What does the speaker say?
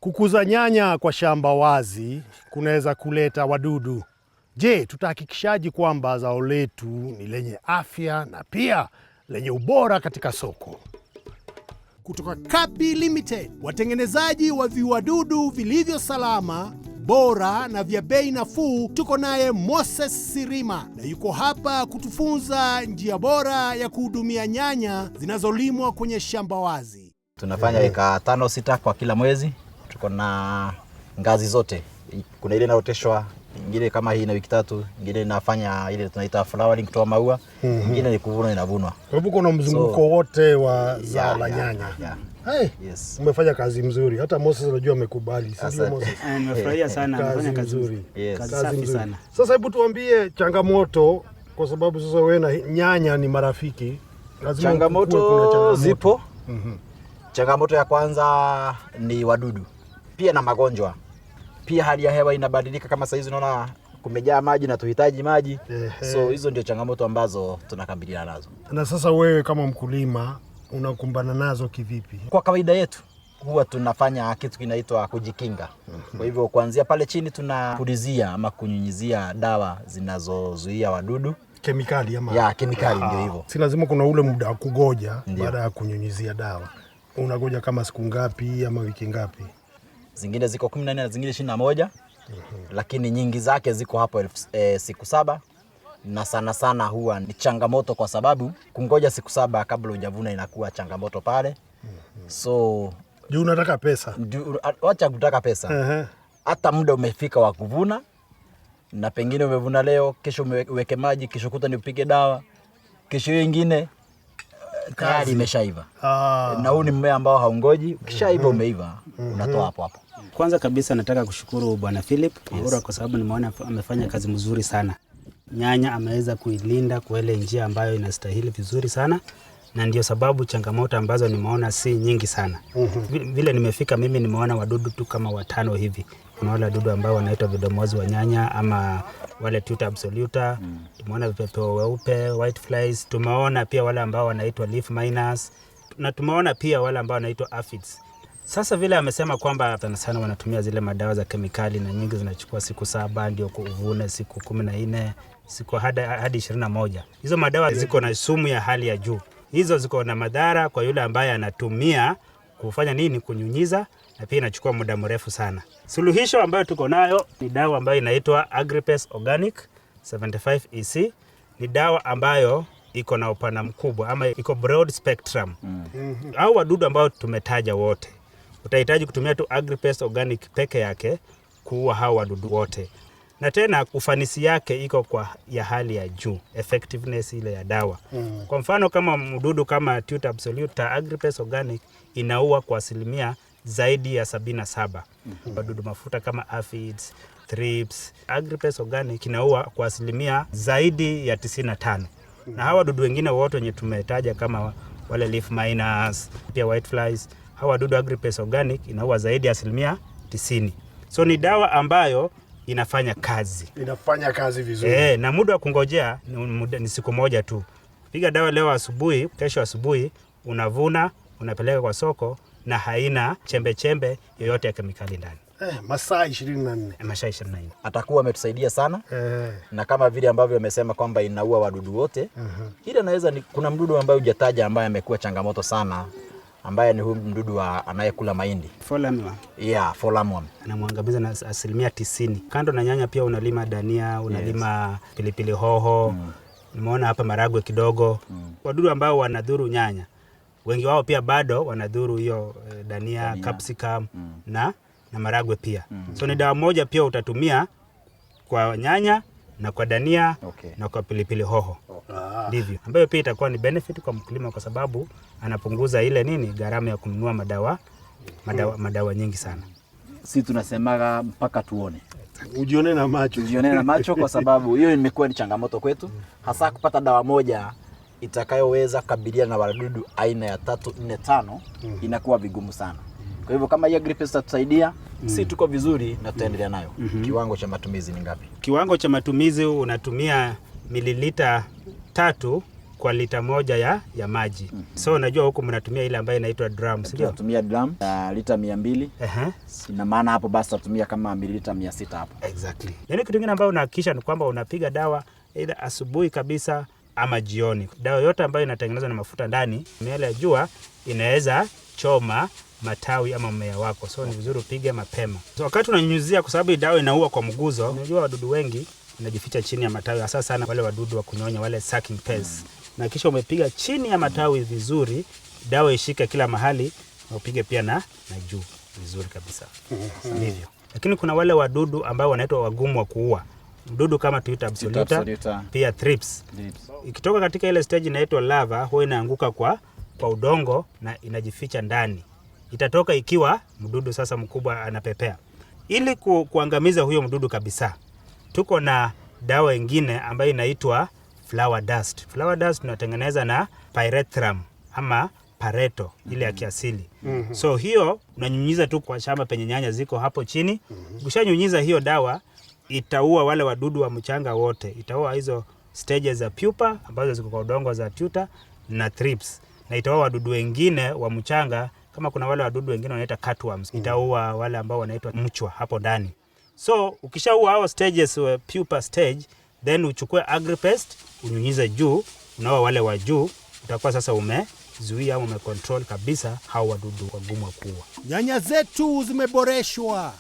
Kukuza nyanya kwa shamba wazi kunaweza kuleta wadudu. Je, tutahakikishaji kwamba zao letu ni lenye afya na pia lenye ubora katika soko? Kutoka Kapi Limited, watengenezaji wa viuadudu vilivyo salama, bora na vya bei nafuu, tuko naye Moses Sirima na yuko hapa kutufunza njia bora ya kuhudumia nyanya zinazolimwa kwenye shamba wazi. Tunafanya eka 5-6 kwa kila mwezi. Tuko na ngazi zote. Kuna ile inaoteshwa, ingine kama hii na wiki 3, ingine inafanya ile tunaita flowering, kutoa maua, ingine ni kuvuna inavunwa. Kwa hivyo kuna mzunguko wote wa zao la nyanya. Hey, yes. Umefanya kazi mzuri. Hata Moses anajua amekubali. Sio Moses? Nimefurahia sana, amefanya kazi nzuri. Yes. Kazi safi sana. Sasa hebu tuambie changamoto, kwa sababu sasa wewe na nyanya ni marafiki. Lazima changamoto zipo. Changamoto ya kwanza ni wadudu. Pia na magonjwa. Pia hali ya hewa inabadilika, kama sasa hizi unaona kumejaa maji na tuhitaji maji. So hizo ndio changamoto ambazo tunakabiliana nazo. Na sasa wewe kama mkulima unakumbana nazo kivipi? Kwa kawaida yetu huwa tunafanya kitu kinaitwa kujikinga. Kwa hivyo kuanzia pale chini tunapulizia ama kunyunyizia dawa zinazozuia wadudu. Kemikali ama? Ya, kemikali ndio hivyo. Si lazima kuna ule muda wa kugoja baada ya kunyunyizia dawa. Unagoja kama siku ngapi ama wiki ngapi? Zingine ziko 14 na zingine 21. Lakini nyingi zake ziko hapo siku 7. Na sana sana huwa ni changamoto kwa sababu kungoja siku 7 kabla hujavuna inakuwa changamoto pale. So juu unataka pesa. Wacha kutaka pesa. Hata muda umefika wa kuvuna, na pengine umevuna leo, kesho uweke maji, kesho kuta nipige dawa, kesho nyingine tayari imeshaiva. Na huu ni mmea ambao haungoji, ukishaiva umeiva, unatoa hapo hapo. Kwanza kabisa nataka kushukuru Bwana Philip kwa sababu nimeona amefanya kazi mzuri sana. Nyanya ameweza kuilinda kwa ile njia ambayo inastahili vizuri sana, na ndio sababu changamoto ambazo nimeona si nyingi sana. Vile nimefika mimi nimeona wadudu tu kama 5 hivi. Kuna wale wadudu ambao wanaitwa vidomozi wa nyanya ama wale tuta absoluta, tumeona vipepeo weupe, white flies, tumeona pia wale ambao wanaitwa leaf miners, na tumeona pia wale ambao wanaitwa aphids. Sasa vile amesema kwamba sana wanatumia zile madawa za kemikali na nyingi zinachukua siku 7 ndio kuvuna, siku 14, siku hadi 21. Hizo madawa ziko na sumu ya hali ya juu. Hizo ziko na madhara kwa yule ambaye anatumia kufanya nini, kunyunyiza, na pia inachukua muda mrefu sana. Suluhisho ambayo tuko nayo ni dawa ambayo inaitwa Agripes Organic 75 EC. Ni dawa ambayo iko na upana mkubwa ama iko broad spectrum. Au wadudu ambao tumetaja wote, utahitaji kutumia tu Agripes Organic peke yake kuua hao wadudu wote. Na tena ufanisi yake iko kwa ya hali ya juu, effectiveness ile ya dawa. Kwa mfano kama mdudu kama tuta absoluta, Agripes Organic inaua kwa asilimia zaidi ya 77. Wadudu mafuta kama aphids, thrips, Agripes Organic inaua kwa asilimia zaidi ya 95. Na hawa wadudu wengine wote wenye tumetaja kama wale leaf miners, pia white flies, hawa wadudu Agripes Organic inaua zaidi ya asilimia 90. So ni dawa ambayo inafanya kazi vizuri. Na muda wa kungojea ni siku moja tu. Piga dawa leo asubuhi, kesho asubuhi unavuna, unapeleka kwa soko na haina chembe yoyote ya kemikali ndani. Masaa 24. Masaa 24. Atakuwa ametusaidia sana. Na kama vile ambavyo amesema kwamba inaua wadudu wote. Ile naweza kuna mdudu ambaye hujataja ambaye amekuwa changamoto sana, ambaye ni huyu mdudu anayekula mahindi. Folamworm. Folamworm. Anamwangamiza na asilimia 90. Kando na nyanya pia unalima dania, unalima pilipili hoho. Nimeona hapa maragwe kidogo. Wadudu ambao wanadhuru nyanya, wengi wao pia bado wanadhuru hiyo dania, capsicum na maragwe pia. So ni dawa moja pia utatumia kwa nyanya na kwa dania na kwa pilipili hoho. Ndivyo ambayo pia itakuwa ni benefit kwa mkulima, kwa sababu anapunguza ile gharama ya kununua madawa nyingi sana. Si tunasemaga mpaka tuone. Ujione na macho kwa sababu hiyo imekuwa ni changamoto kwetu, hasa kupata dawa moja itakayoweza kukabiliana na wadudu aina ya 3, 4, 5 inakuwa vigumu sana. Kwa hivyo kama hii Agripes tatusaidia, si tuko vizuri na tutaendelea nayo. Kiwango cha matumizi ni ngapi? Kiwango cha matumizi unatumia mililita 3 kwa lita moja ya maji. So unajua huku mnatumia ile ambayo inaitwa drum, sio? Tunatumia drum lita 200. Ina maana hapo basi tunatumia kama mililita 600 hapo. Exactly. Yaani kitu kingine ambayo unahakikisha ni kwamba unapiga dawa either asubuhi kabisa ama jioni. Dawa yote ambayo inatengenezwa na mafuta ndani, miale ya jua inaweza choma matawi ama mmea wako. So ni vizuri upige mapema. So wakati unanyunyuzia, kwa sababu dawa inaua kwa mguzo, unajua wadudu wengi wanajificha chini ya matawi, hasa sana wale wadudu wa kunyonya, wale sucking pests. Na kisha umepiga chini ya matawi vizuri, dawa ishike kila mahali, na upige pia na juu vizuri kabisa. Ndivyo. Lakini kuna wale wadudu ambao wanaitwa wagumu wa kuua. Mdudu kama tuita absoluta, pia thrips. Ikitoka katika ile stage inaitwa larva, huwa inaanguka kwa udongo na inajificha ndani. Itatoka ikiwa mdudu sasa mkubwa anapepea. Ili kuangamiza huyo mdudu kabisa, tuko na dawa nyingine ambayo inaitwa flower dust. Flower dust tunatengeneza na pyrethrum ama pareto ile ya kiasili. So hiyo unanyunyiza tu kwa shamba penye nyanya ziko hapo chini. Ukishanyunyiza hiyo dawa, itaua wale wadudu wa mchanga wote. Itaua hizo stages za pupa ambazo ziko kwa udongo za tuta na thrips. Na itaua wadudu wengine wa mchanga, kama kuna wale wadudu wengine wanaita cutworms. Itaua wale ambao wanaitwa mchwa hapo ndani. So ukishaua hao stages wa pupa stage, then uchukue agripest unyunyize juu, unaua wale wa juu, utakuwa sasa umezuia au umecontrol kabisa hao wadudu wagumu wa kuua. Nyanya zetu zimeboreshwa.